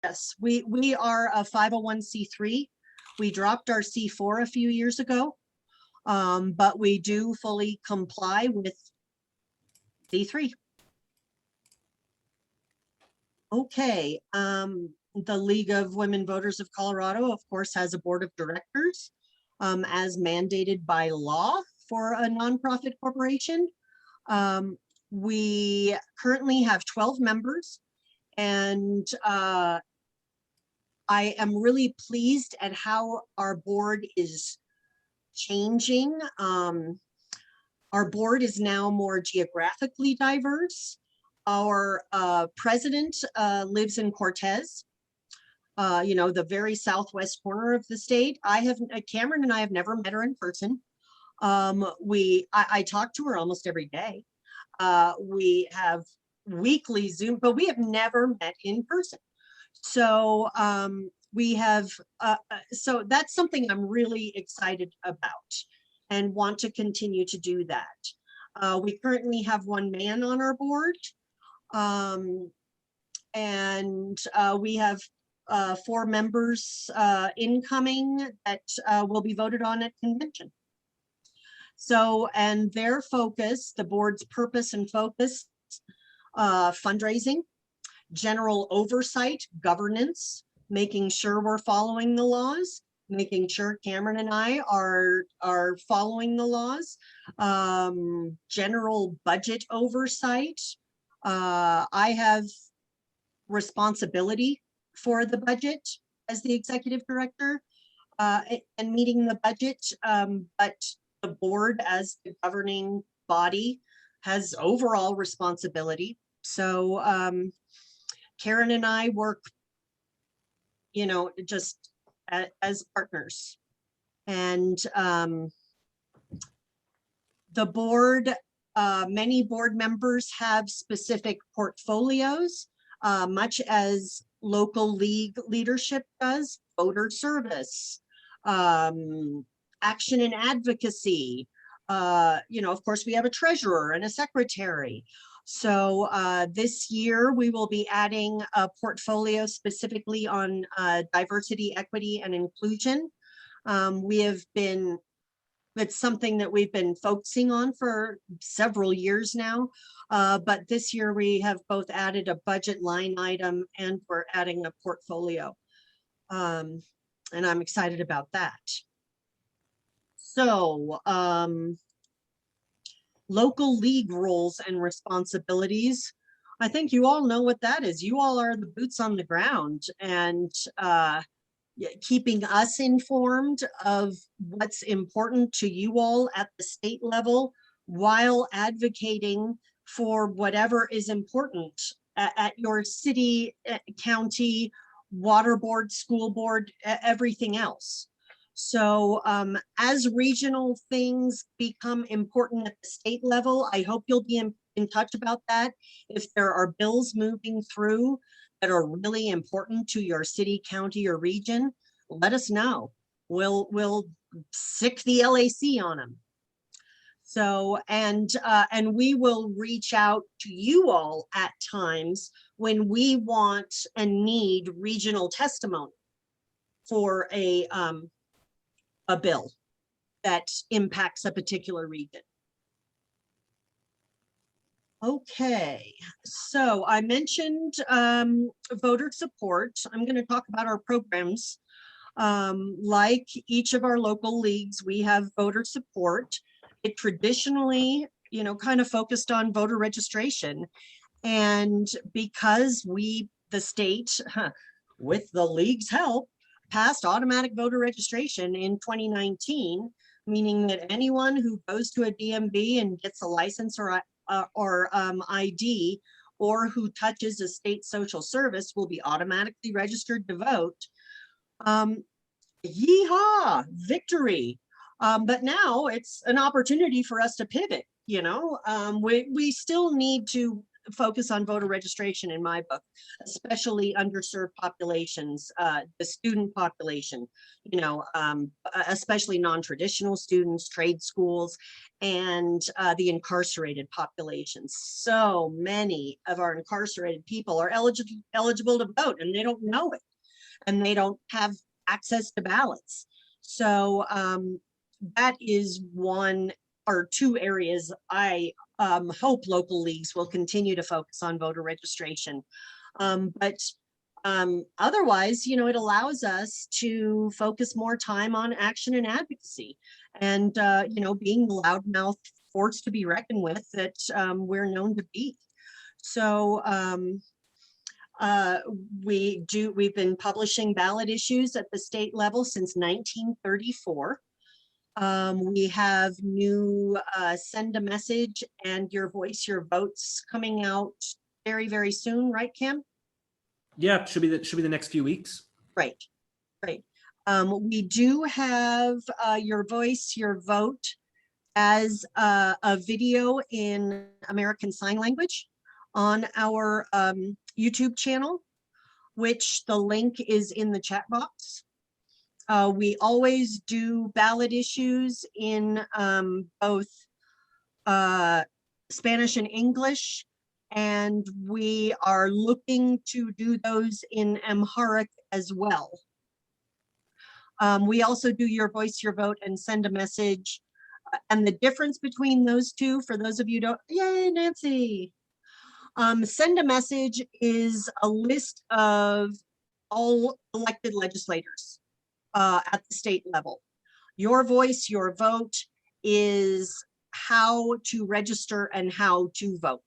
Yes, we are a 501c3. We dropped our C4 a few years ago, but we do fully comply with C3. Okay, the League of Women Voters of Colorado, of course, has a board of directors, as mandated by law for a nonprofit corporation. We currently have 12 members, and I am really pleased at how our board is changing. Our board is now more geographically diverse. Our president lives in Cortez, you know, the very southwest corner of the state. Cameron and I have never met her in person. I talk to her almost every day. We have weekly Zoom, but we have never met in person. So we have, so that's something I'm really excited about and want to continue to do that. We currently have one man on our board, and we have 4 members incoming that will be voted on at convention. So, and their focus, the board's purpose and focus, fundraising, general oversight, governance, making sure we're following the laws, making sure Cameron and I are following the laws, general budget oversight. I have responsibility for the budget as the executive director and meeting the budget, but the board as the governing body has overall responsibility. So Karen and I work, you know, just as partners. And the board, many board members have specific portfolios, much as local league leadership does, voter service, action and advocacy. You know, of course, we have a treasurer and a secretary. So this year we will be adding a portfolio specifically on diversity, equity, and inclusion. It's something that we've been focusing on for several years now. But this year we have both added a budget line item and we're adding a portfolio. And I'm excited about that. So, local league roles and responsibilities. I think you all know what that is. You all are the boots on the ground and keeping us informed of what's important to you all at the state level while advocating for whatever is important at your city, county, water board, school board, everything else. So as regional things become important at the state level, I hope you'll be in touch about that. If there are bills moving through that are really important to your city, county, or region, let us know. We'll sick the LAC on them. So, and we will reach out to you all at times when we want and need regional testimony for a bill that impacts a particular region. Okay, so I mentioned voter support. I'm going to talk about our programs. Like each of our local leagues, we have voter support. It traditionally, you know, kind of focused on voter registration. And because the state, with the league's help, passed automatic voter registration in 2019, meaning that anyone who goes to a DMV and gets a license or ID, or who touches a state social service will be automatically registered to vote. Yeehaw, victory. But now it's an opportunity for us to pivot, you know. We still need to focus on voter registration in my book, especially underserved populations, the student population, you know, especially non-traditional students, trade schools, and the incarcerated populations. So many of our incarcerated people are eligible to vote, and they don't know it, and they don't have access to ballots. So that is one or two areas I hope local leagues will continue to focus on voter registration. But otherwise, you know, it allows us to focus more time on action and advocacy, and, you know, being the loudmouth force to be reckoned with that we're known to be. So we've been publishing ballot issues at the state level since 1934. We have new Send a Message and Your Voice, Your Votes coming out very, very soon, right, Kim? Yeah, should be the next few weeks. Right, right. We do have Your Voice, Your Vote as a video in American Sign Language on our YouTube channel, which the link is in the chat box. We always do ballot issues in both Spanish and English, and we are looking to do those in Amharic as well. We also do Your Voice, Your Vote and Send a Message. And the difference between those two, for those of you who don't, yay, Nancy. Send a Message is a list of all elected legislators at the state level. Your Voice, Your Vote is how to register and how to vote.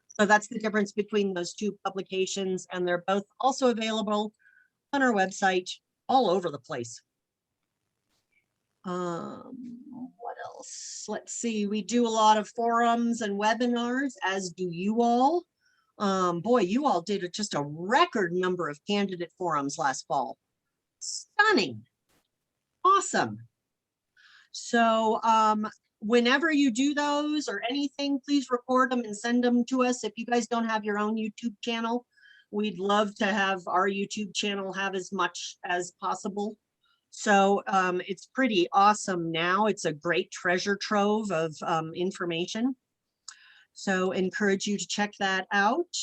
So that's the difference between those two publications, and they're both also available on our website all over the place. What else? Let's see, we do a lot of forums and webinars, as do you all. Boy, you all did just a record number of candidate forums last fall. Stunning. Awesome. So whenever you do those or anything, please record them and send them to us. If you guys don't have your own YouTube channel, we'd love to have our YouTube channel have as much as possible. So it's pretty awesome now. It's a great treasure trove of information. So encourage you to check that out.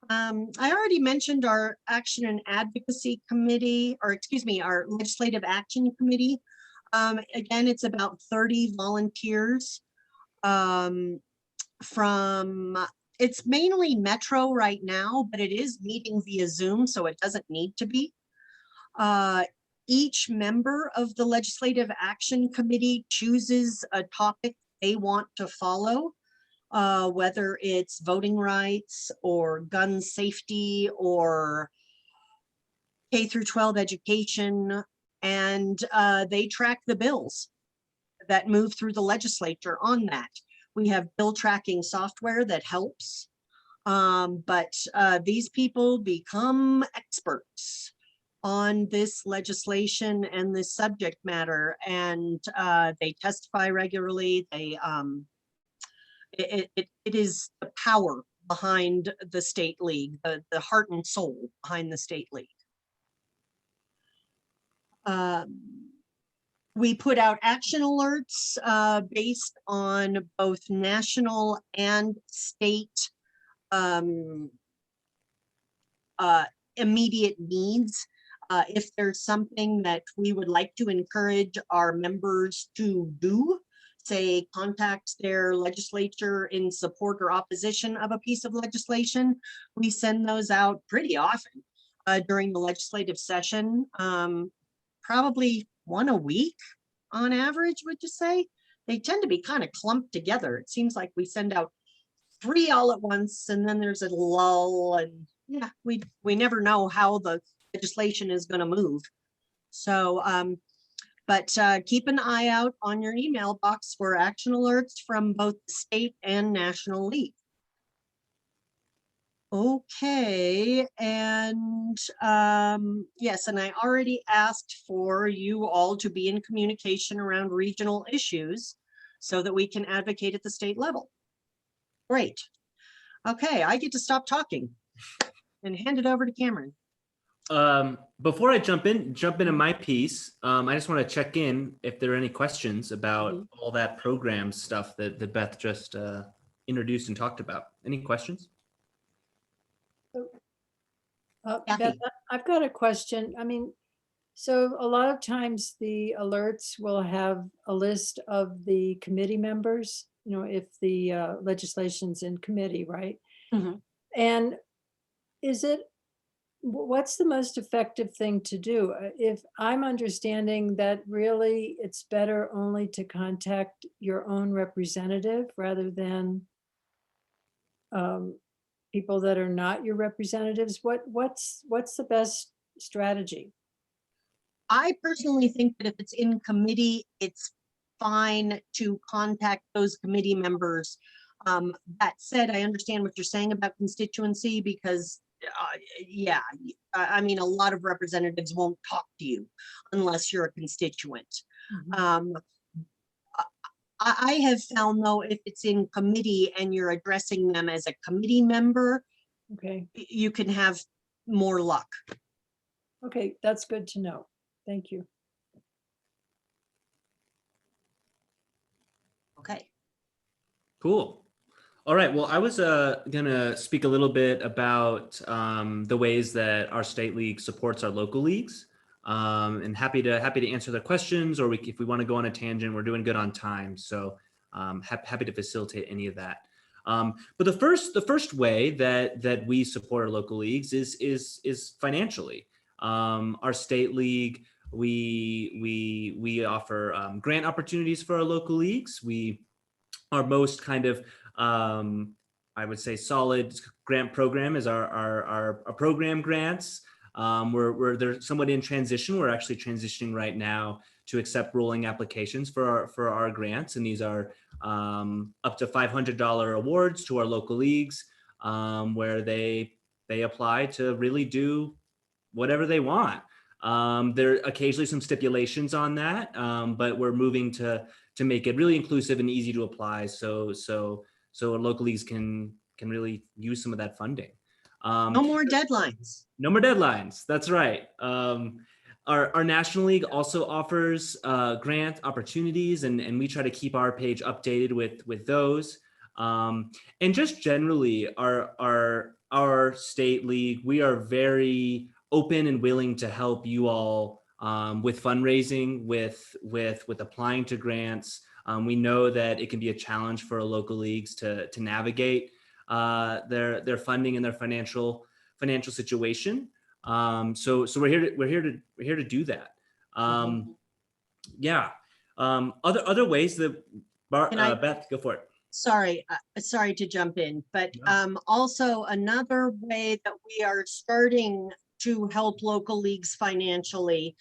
I already mentioned our Action and Advocacy Committee, or excuse me, our Legislative Action Committee. Again, it's about 30 volunteers it's mainly Metro right now, but it is meeting via Zoom, so it doesn't need to be. Each member of the Legislative Action Committee chooses a topic they want to follow, whether it's voting rights or gun safety or K through 12 education, and they track the bills that move through the legislature on that. We have bill tracking software that helps, but these people become experts on this legislation and this subject matter, and they testify regularly. They it is the power behind the state league, the heart and soul behind the state league. We put out action alerts based on both national and state immediate needs. If there's something that we would like to encourage our members to do, say contact their legislature in support or opposition of a piece of legislation, we send those out pretty often during the legislative session, probably one a week on average, would you say? They tend to be kind of clumped together. It seems like we send out 3 all at once, and then there's a lull, and yeah, we never know how the legislation is going to move. So but keep an eye out on your email box for action alerts from both the state and national league. Okay, and yes, and I already asked for you all to be in communication around regional issues so that we can advocate at the state level. Great. Okay, I get to stop talking and hand it over to Cameron. Before I jump into my piece, I just want to check in if there are any questions about all that program stuff that Beth just introduced and talked about. Any questions? Beth, I've got a question. I mean, so a lot of times the alerts will have a list of the committee members, you know, if the legislation's in committee, right? Mhm. And what's the most effective thing to do? If I'm understanding that really it's better only to contact your own representative rather than people that are not your representatives, what's the best strategy? I personally think that if it's in committee, it's fine to contact those committee members. That said, I understand what you're saying about constituency because, yeah, I mean, a lot of representatives won't talk to you unless you're a constituent. I have found though, if it's in committee and you're addressing them as a committee member, Okay, you can have more luck. okay, that's good to know. Thank you. Okay. Cool. All right. Well, I was gonna speak a little bit about the ways that our state league supports our local leagues, and happy to answer their questions, or if we want to go on a tangent, we're doing good on time, so happy to facilitate any of that. But the first way that we support our local leagues is financially. Our state league, we offer grant opportunities for our local leagues. Our most kind of I would say solid grant program is our program grants. They're somewhat in transition. We're actually transitioning right now to accept rolling applications for our grants, and these are up to $500 awards to our local leagues, where they apply to really do whatever they want. There are occasionally some stipulations on that, but we're moving to make it really inclusive and easy to apply, so our local leagues can really use some of that funding. No more deadlines. No more deadlines. That's right. Our National League also offers grant opportunities, and we try to keep our page updated with those. And just generally, our state league, we are very open and willing to help you all with fundraising, with applying to grants. We know that it can be a challenge for our local leagues to navigate their funding and their financial situation. So we're here to do that. Yeah. Other ways that Beth, go for it. Sorry to jump in, but also another way that we are starting to help local leagues financially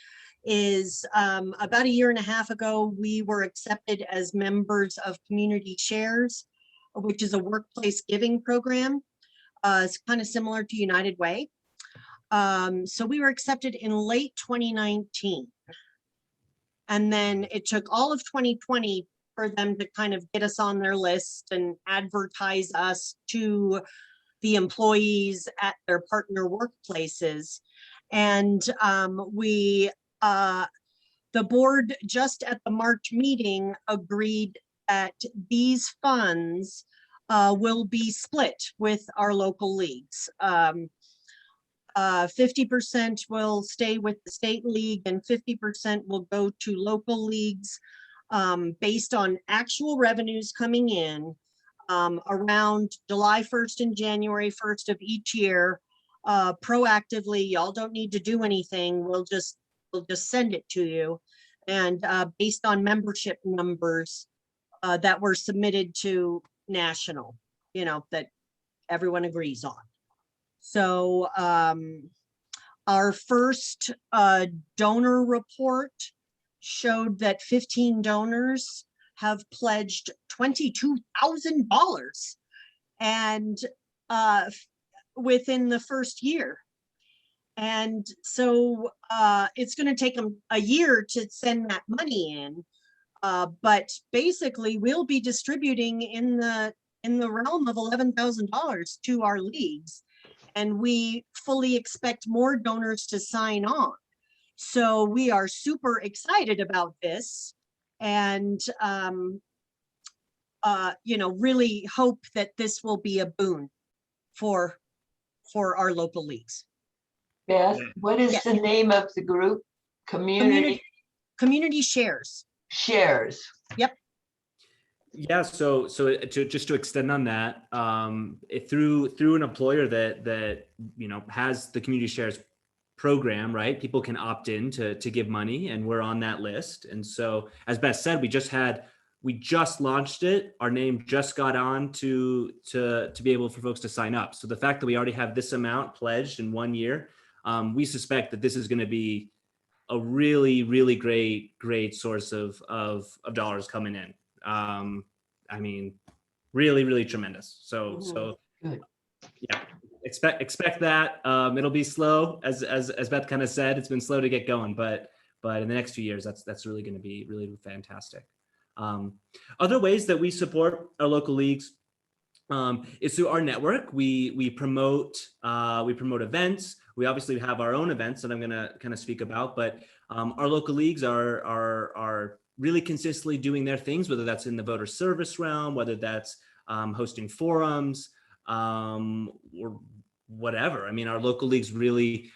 is about a year and a half ago, we were accepted as members of Community Shares, which is a workplace giving program. It's kind of similar to United Way. So we were accepted in late 2019. And then it took all of 2020 for them to kind of get us on their list and advertise us to the employees at their partner workplaces. And the board just at the March meeting agreed that these funds will be split with our local leagues. 50% will stay with the state league and 50% will go to local leagues based on actual revenues coming in around July 1st and January 1st of each year. Proactively, y'all don't need to do anything. We'll just send it to you. And based on membership numbers that were submitted to national, that everyone agrees on. So our first donor report showed that 15 donors have pledged $22,000 and within the first year. And so it's going to take them a year to send that money in. But basically we'll be distributing in the in the realm of $11,000 to our leagues. And we fully expect more donors to sign on. So we are super excited about this, and really hope that this will be a boon for our local leagues. Beth, what is Yes. the name of the group? Community shares. Shares. Yep. Yeah, so just to extend on that, through an employer that has the community shares program, right? People can opt in to give money, and we're on that list. And so, as Beth said, we just launched it. Our name just got on to be able for folks to sign up. So the fact that we already have this amount pledged in 1 year, we suspect that this is going to be a really, really great source of dollars coming in. I mean, really, really tremendous. So Good. yeah, expect that. It'll be slow, as Beth kind of said. It's been slow to get going, but in the next few years, that's really going to be really fantastic. Other ways that we support our local leagues is through our network. We promote events. We obviously have our own events that I'm going to kind of speak about, but our local leagues are really consistently doing their things, whether that's in the voter service realm, whether that's hosting forums, or whatever. I mean, our local leagues really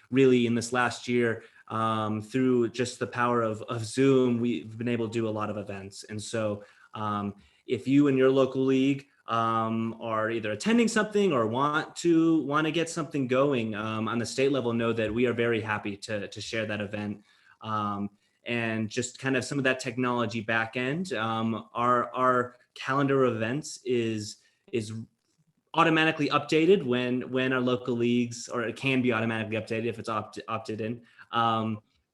in this last year, through just the power of Zoom, we've been able to do a lot of events. And so if you and your local league are either attending something or want to get something going on the state level, know that we are very happy to share that event. And just kind of some of that technology back end, our calendar of events is automatically updated when our local leagues, or it can be automatically updated if it's opted in,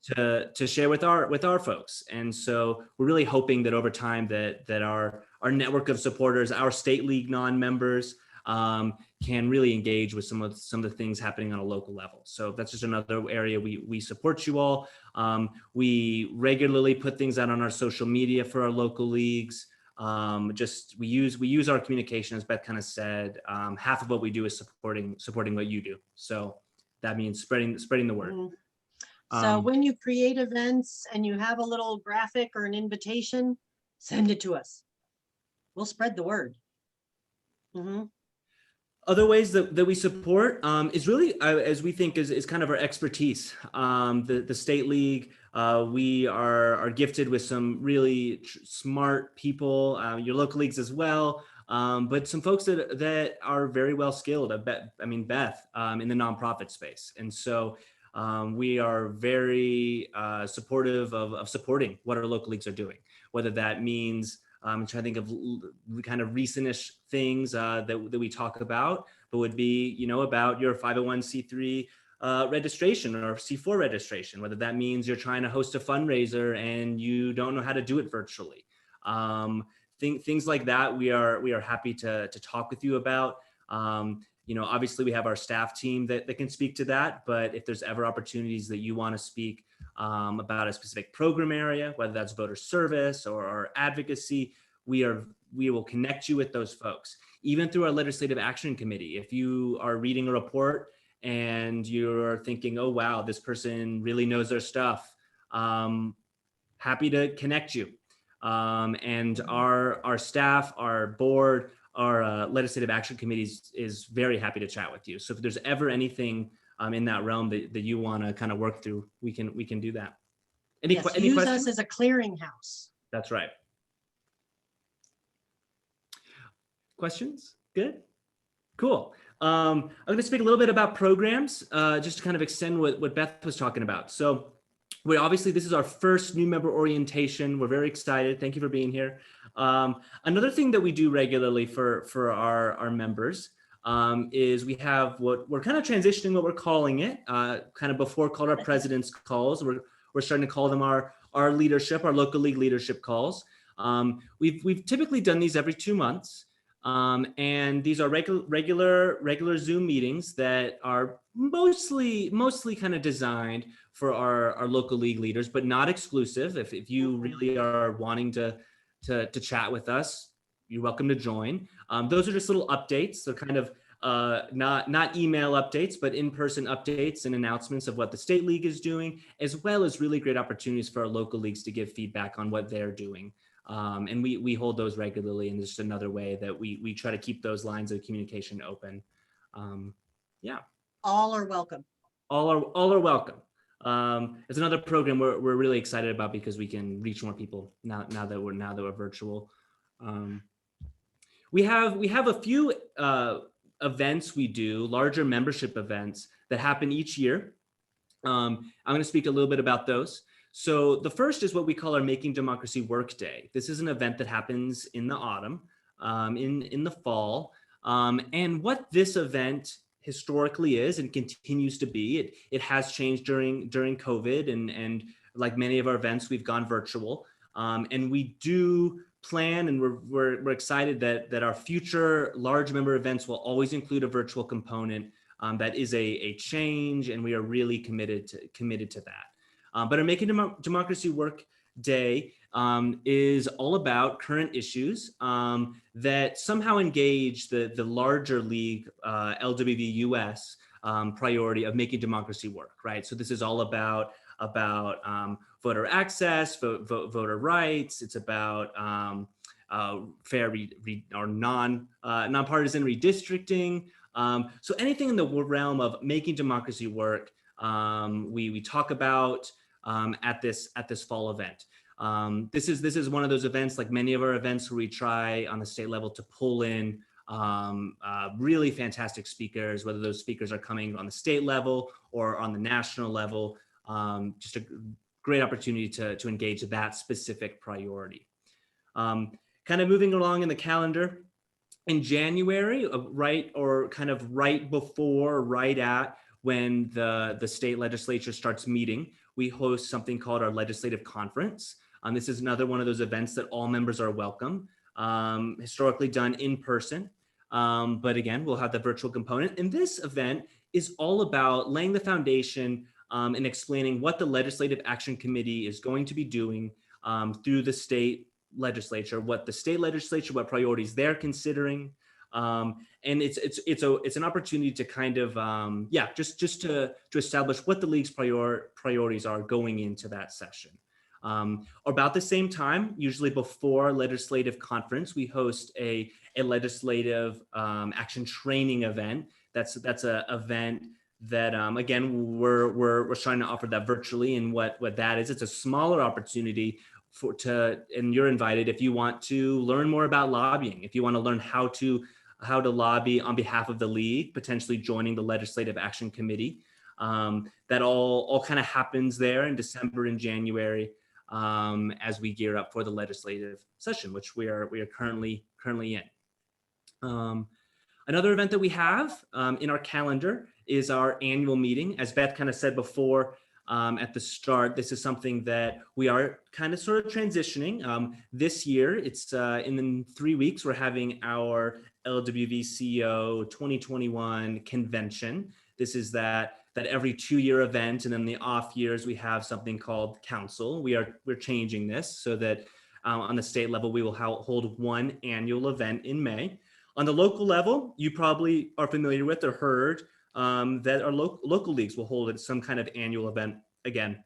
to share with our folks. And so we're really hoping that over time that our network of supporters, our state league non-members, can really engage with some of the things happening on a local level. So that's just another area we support you all. We regularly put things out on our social media for our local leagues. We use our communication, as Beth kind of said. Half of what we do is supporting what you do. So that means spreading the word. Mm-hmm. So when you create events and you have a little graphic or an invitation, send it to us. We'll spread the word. Mm-hmm. Other ways that we support is really, as we think, is kind of our expertise. The state league, we are gifted with some really smart people, your local leagues as well, but some folks that are very well skilled. Beth, in the nonprofit space. And so we are very supportive of supporting what our local leagues are doing, whether that means I'm trying to think of kind of recent-ish things that we talk about, but would be, about your 501c3 registration or C4 registration, whether that means you're trying to host a fundraiser and you don't know how to do it virtually. Things like that, we are happy to talk with you about. Obviously we have our staff team that can speak to that, but if there's ever opportunities that you want to speak about a specific program area, whether that's voter service or advocacy, we will connect you with those folks. Even through our legislative action committee, if you are reading a report and you're thinking, oh wow, this person really knows their stuff, happy to connect you. And our staff, our board, our legislative action committees is very happy to chat with you. So if there's ever anything in that realm that you want to kind of work through, we can do that. Any Use questions? us as a clearinghouse. That's right. Questions? Good. Cool. I'm going to speak a little bit about programs, just to kind of extend what Beth was talking about. So this is our first new member orientation. We're very excited. Thank you for being here. Another thing that we do regularly for our members is we have what we're kind of transitioning, what we're calling it, kind of before called our president's calls. We're starting to call them our leadership, our local league leadership calls. We've typically done these every 2 months. And these are regular Zoom meetings that are mostly kind of designed for our local league leaders, but not exclusive. If you really are wanting to chat with us, you're welcome to join. Those are just little updates. They're kind of not email updates, but in-person updates and announcements of what the State League is doing, as well as really great opportunities for our local leagues to give feedback on what they're doing. And we hold those regularly, and it's just another way that we try to keep those lines of communication open. Yeah. All are welcome. All are welcome. It's another program we're really excited about because we can reach more people now that we're virtual. We have a few events we do, larger membership events that happen each year. I'm going to speak a little bit about those. So the first is what we call our Making Democracy Work Day. This is an event that happens in the autumn, in the fall. And what this event historically is and continues to be, it has changed during COVID, and like many of our events, we've gone virtual. And we do plan, and we're excited that our future large member events will always include a virtual component. That is a change, and we are really committed to that. But our Making Democracy Work Day is all about current issues that somehow engage the larger league, LWVUS, priority of making democracy work, right? So this is all about voter access, voter rights. It's about fair or nonpartisan redistricting. So anything in the realm of making democracy work, we talk about at this fall event. This is one of those events, like many of our events, where we try on the state level to pull in really fantastic speakers, whether those speakers are coming on the state level or on the national level. Just a great opportunity to engage that specific priority. Kind of moving along in the calendar, in January, right before, right at when the state legislature starts meeting, we host something called our legislative conference. This is another one of those events that all members are welcome, historically done in person. But again, we'll have the virtual component. And this event is all about laying the foundation and explaining what the Legislative Action Committee is going to be doing through the state legislature, what the state legislature, what priorities they're considering. And it's an opportunity to kind of, just to establish what the league's priorities are going into that session. About the same time, usually before legislative conference, we host a legislative action training event. That's a event that again we're trying to offer that virtually. And what that is, it's a smaller opportunity and you're invited if you want to learn more about lobbying, if you want to learn how to lobby on behalf of the league, potentially joining the Legislative Action Committee. That all kind of happens there in December and January as we gear up for the legislative session, which we are currently in. Another event that we have in our calendar is our annual meeting. As Beth kind of said before at the start, this is something that we are kind of sort of transitioning. This year, it's in 3 weeks, we're having our LWVCO 2021 convention. This is that every 2-year event, and then the off years we have something called council. We're changing this so that on the state level we will hold one annual event in May. On the local level, you probably are familiar with or heard that our local leagues will hold some kind of annual event again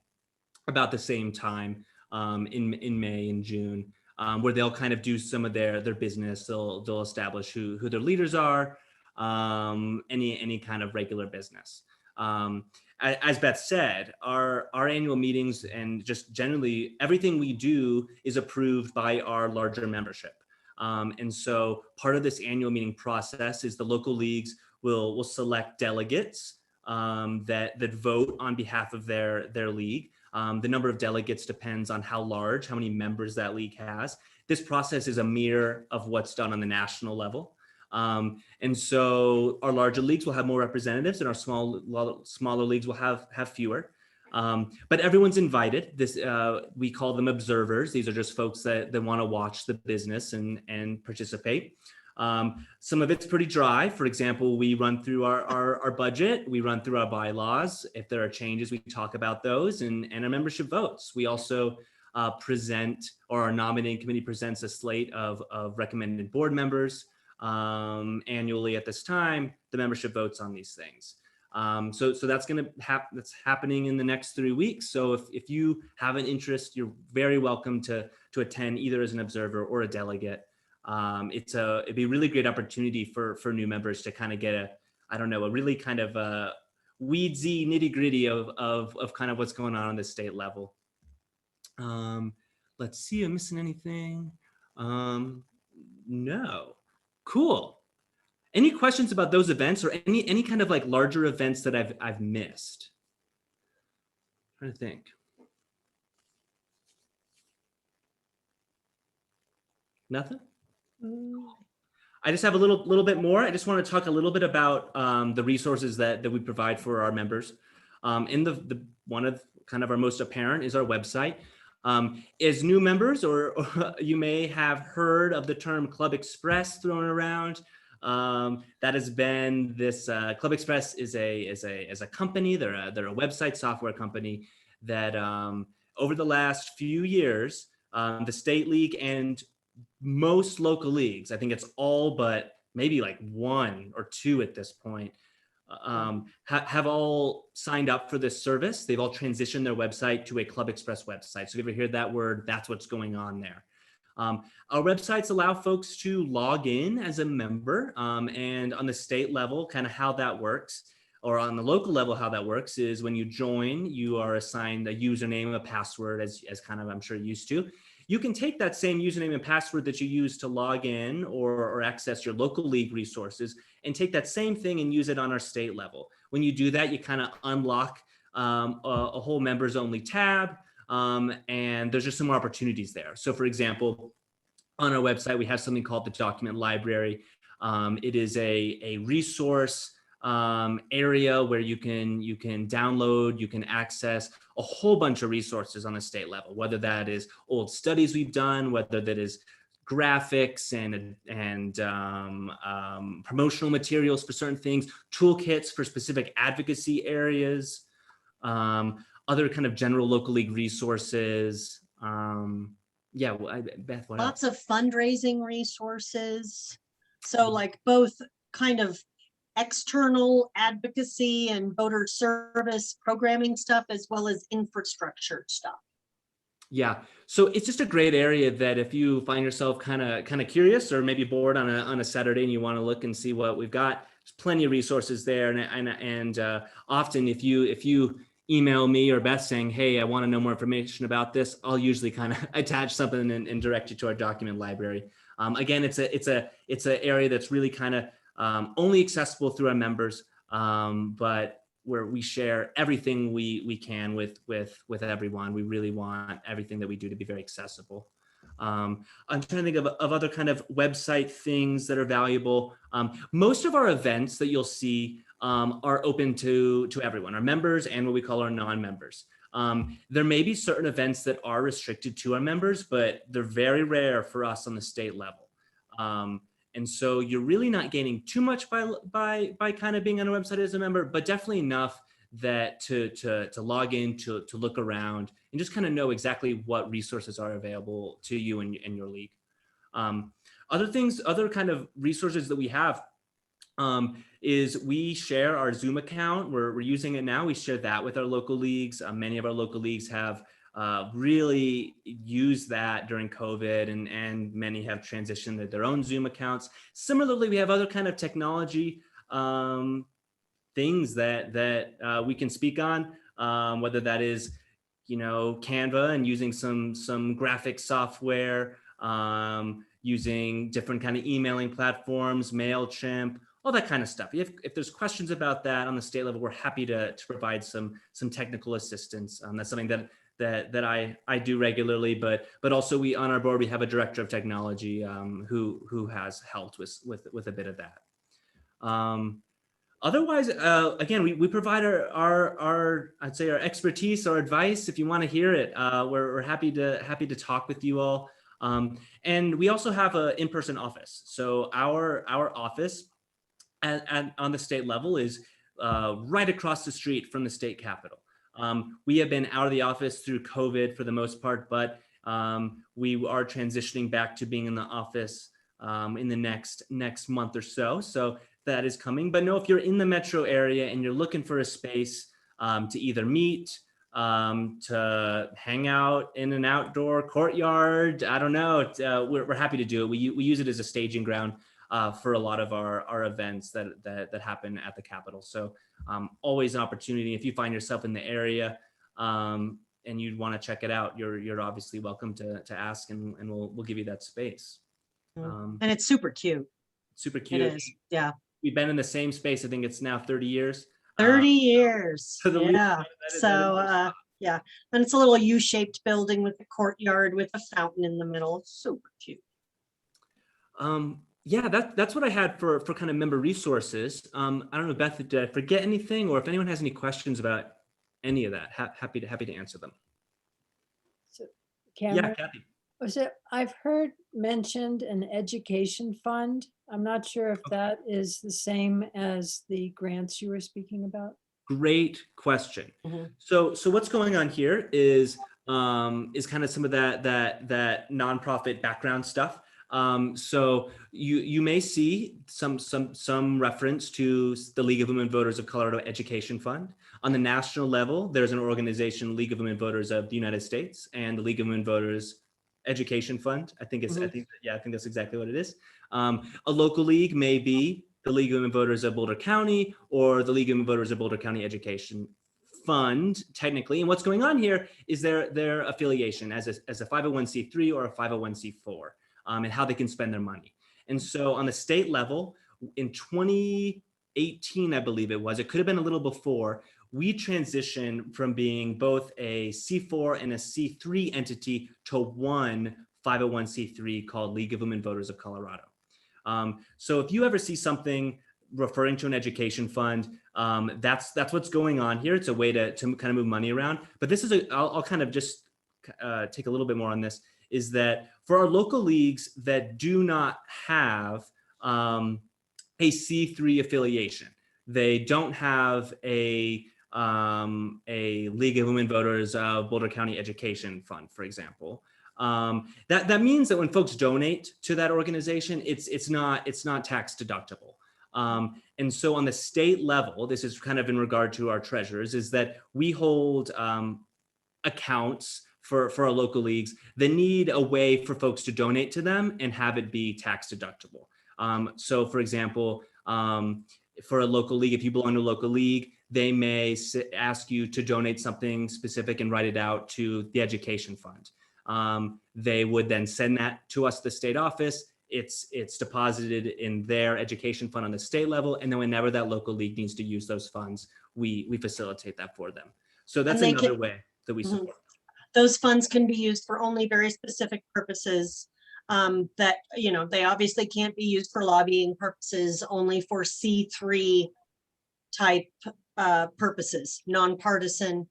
about the same time in May and June, where they'll kind of do some of their business. They'll establish who their leaders are, any kind of regular business. As Beth said, our annual meetings and just generally everything we do is approved by our larger membership. And so part of this annual meeting process is the local leagues will select delegates that vote on behalf of their league. The number of delegates depends on how many members that league has. This process is a mirror of what's done on the national level. And so our larger leagues will have more representatives and our smaller leagues will have fewer. But everyone's invited. We call them observers. These are just folks that want to watch the business and participate. Some of it's pretty dry. For example, we run through our budget, we run through our bylaws. If there are changes, we talk about those and our membership votes. We also present, or our nominating committee presents a slate of recommended board members annually. At this time, the membership votes on these things. So that's that's happening in the next 3 weeks. So if you have an interest, you're very welcome to attend, either as an observer or a delegate. It'd be a really great opportunity for new members to kind of get a really kind of weedsy nitty gritty of kind of what's going on the state level. Let's see, am I missing anything? No. Cool. Any questions about those events, or any kind of like larger events that I've missed? I'm trying to think. Nothing? I just have a little bit more. I just want to talk a little bit about the resources that we provide for our members. In the one of kind of our most apparent is our website. As new members, or you may have heard of the term Club Express thrown around. That has been this Club Express is a company. They're a website software company that over the last few years, the state league and most local leagues, I think it's all but maybe like 1 or 2 at this point, have all signed up for this service. They've all transitioned their website to a Club Express website. So if you ever hear that word, that's what's going on there. Our websites allow folks to log in as a member, and on the state level, kind of how that works, or on the local level, how that works is when you join, you are assigned a username, a password, as kind of I'm sure used to. You can take that same username and password that you use to log in or access your local league resources and take that same thing and use it on our state level. When you do that, you kind of unlock a whole members only tab, and there's just some more opportunities there. So for example, on our website, we have something called the document library. It is a resource area where you can download, you can access a whole bunch of resources on a state level, whether that is old studies we've done, whether that is graphics and promotional materials for certain things, toolkits for specific advocacy areas, other kind of general local league resources. Yeah, Beth, what Lots else? of fundraising resources. So like both kind of external advocacy and voter service programming stuff, as well as infrastructure stuff. Yeah, so it's just a great area that if you find yourself kind of curious, or maybe bored on a Saturday and you want to look and see what we've got, there's plenty of resources there. And often if you email me or Beth saying, hey, I want to know more information about this, I'll usually kind of attach something and direct you to our document library. Again, it's an area that's really kind of only accessible through our members, but where we share everything we can with everyone. We really want everything that we do to be very accessible. I'm trying to think of other kind of website things that are valuable. Most of our events that you'll see are open to everyone, our members and what we call our non-members. There may be certain events that are restricted to our members, but they're very rare for us on the state level. And so you're really not gaining too much by kind of being on a website as a member, but definitely enough that to log in, to look around and just kind of know exactly what resources are available to you and your league. Other kind of resources that we have is we share our Zoom account. We're using it now. We share that with our local leagues. Many of our local leagues have really used that during COVID, and many have transitioned to their own Zoom accounts. Similarly, we have other kind of technology things that we can speak on, whether that is, Canva and using some graphic software, using different kind of emailing platforms, MailChimp, all that kind of stuff. If there's questions about that on the state level, we're happy to provide some technical assistance. That's something that I do regularly, but also on our board, we have a director of technology who has helped with a bit of that. Otherwise, again, we provide our I'd say our expertise, our advice. If you want to hear it, we're happy to talk with you all. And we also have an in-person office. So our office on the state level is right across the street from the state capitol. We have been out of the office through COVID for the most part, but we are transitioning back to being in the office in the next month or so. So that is coming. But no, if you're in the metro area and you're looking for a space to either meet, to hang out in an outdoor courtyard, I don't know, we're happy to do it. We use it as a staging ground for a lot of our events that happen at the Capitol. So always an opportunity. If you find yourself in the area and you'd want to check it out, you're obviously welcome to ask, and we'll give you that space. And it's super cute. Super cute. It is. Yeah. We've been in the same space. I think it's now 30 years. 30 years. So the Yeah. So, yeah. And it's a little U-shaped building with a courtyard with a fountain in the middle. It's super cute. Yeah, that's what I had for kind of member resources. I don't know, Beth, did I forget anything, or if anyone has any questions about any of that, happy to answer them. So, Yeah, Cameron, Kathy. I've heard mentioned an education fund. I'm not sure if that is the same as the grants you were speaking about. Great question. Mhm. So what's going on here is kind of some of that nonprofit background stuff. So you may see some reference to the League of Women Voters of Colorado Education Fund. On the national level, there's an organization, League of Women Voters of the United States, and the League of Women Voters Education Fund. I think that's exactly what it is. A local league may be the League of Women Voters of Boulder County or the League of Women Voters of Boulder County Education Fund, technically. And what's going on here is their affiliation as a 501c3 or a 501c4, and how they can spend their money. And so on the state level, in 2018, I believe it could have been a little before, we transitioned from being both a C4 and a C3 entity to one 501c3 called League of Women Voters of Colorado. So if you ever see something referring to an education fund, that's what's going on here. It's a way to kind of move money around. But this is I'll kind of just take a little bit more on this, is that for our local leagues that do not have a C3 affiliation, they don't have a League of Women Voters of Boulder County Education Fund, for example. That means that when folks donate to that organization, it's not tax deductible. And so on the state level, this is kind of in regard to our treasurers, is that we hold accounts for our local leagues that need a way for folks to donate to them and have it be tax deductible. So for example, for a local league, if you belong to a local league, they may ask you to donate something specific and write it out to the education fund. They would then send that to us, the state office. It's deposited in their education fund on the state level. And then whenever that local league needs to use those funds, we facilitate that for them. So that's another way that we support. Those funds can be used for only very specific purposes that, they obviously can't be used for lobbying purposes, only for C3 type purposes, nonpartisan.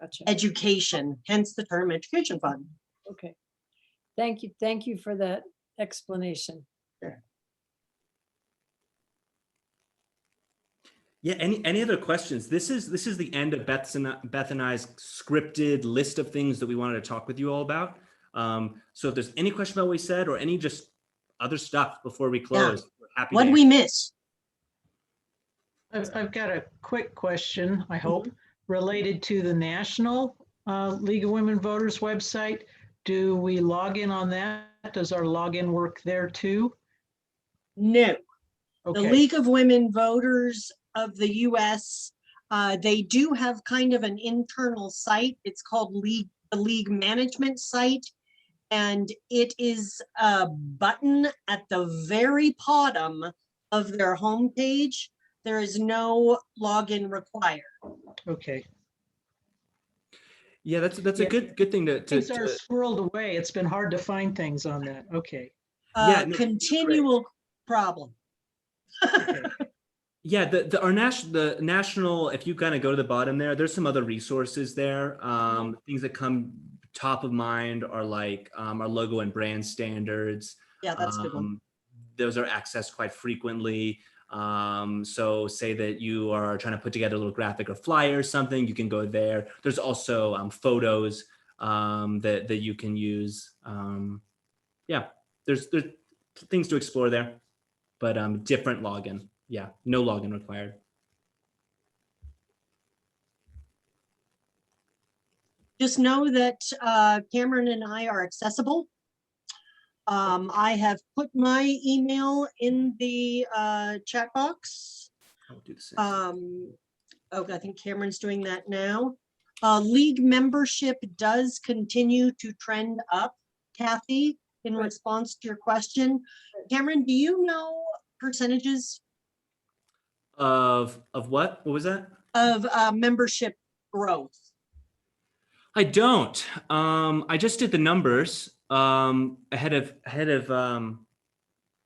Gotcha. Education, hence the term education fund. Okay. Thank you. Thank you for that explanation. Sure. Yeah, any other questions? This is the end of Beth and I's scripted list of things that we wanted to talk with you all about. So if there's any question about what we said or any just other stuff before we close, we're happy What to did we miss? I've got a quick question, I hope, related to the National League of Women Voters website. Do we log in on that? Does our login work there too? No. The Okay, League of Women Voters of the US, they do have kind of an internal site. It's called the League Management site. And it is a button at the very bottom of their homepage. There is no login required. okay. Yeah, that's a good thing to Things are swirled away. It's been hard to find things on that. Okay. Yeah, no, Continual problem. Yeah, the national, if you kind of go to the bottom there's some other resources there. Things that come top of mind are like our logo and brand standards. Yeah, that's a good one. Those are accessed quite frequently. So say that you are trying to put together a little graphic or flyer or something, you can go there. There's also photos that you can use. Yeah, there's things to explore there, but different login. Yeah, no login required. Just know that Cameron and I are accessible. I have put my email in the chat box. I'll do the same. Okay, I think Cameron's doing that now. League membership does continue to trend up, Kathy, in response to your question. Cameron, do you know percentages Of what? What was that? of membership growth? I don't. I just did the numbers ahead of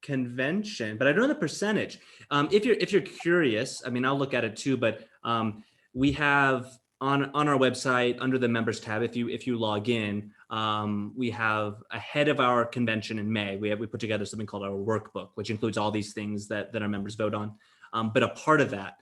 convention, but I don't know the percentage. If you're curious, I mean, I'll look at it too. But we have on our website under the members tab. If you log in, we have ahead of our convention in May. We put together something called our workbook, which includes all these things that our members vote on. But a part of that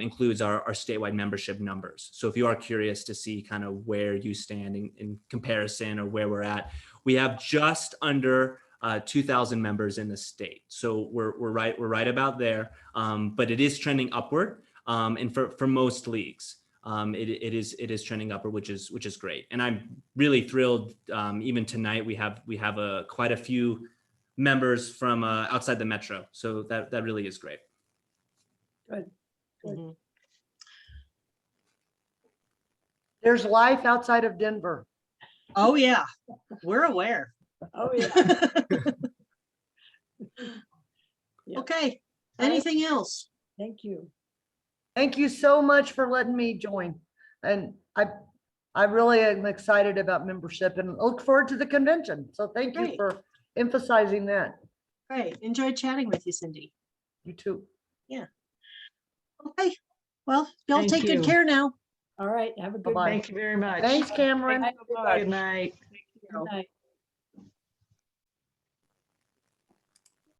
includes our statewide membership numbers. So if you are curious to see kind of where you stand in comparison or where we're at, we have just under 2,000 members in the state. So we're right about there, but it is trending upward. And for most leagues, it is trending upward, which is great. And I'm really thrilled. Even tonight, we have quite a few members from outside the metro. So that really is great. Good. Mhm. There's life outside of Denver. Oh, yeah, we're aware. Oh, yeah. Yeah. Okay, anything else? Thank you. Thank you so much for letting me join. And I really am excited about membership and look forward to the convention. So thank you Great. for emphasizing that. Great, enjoyed chatting with you, Cindy. You too. Okay, well, y'all Thank take good you. care now. All right. Have a good Bye-bye. night. Thank you very much. Thanks, Cameron. Good night. Good night.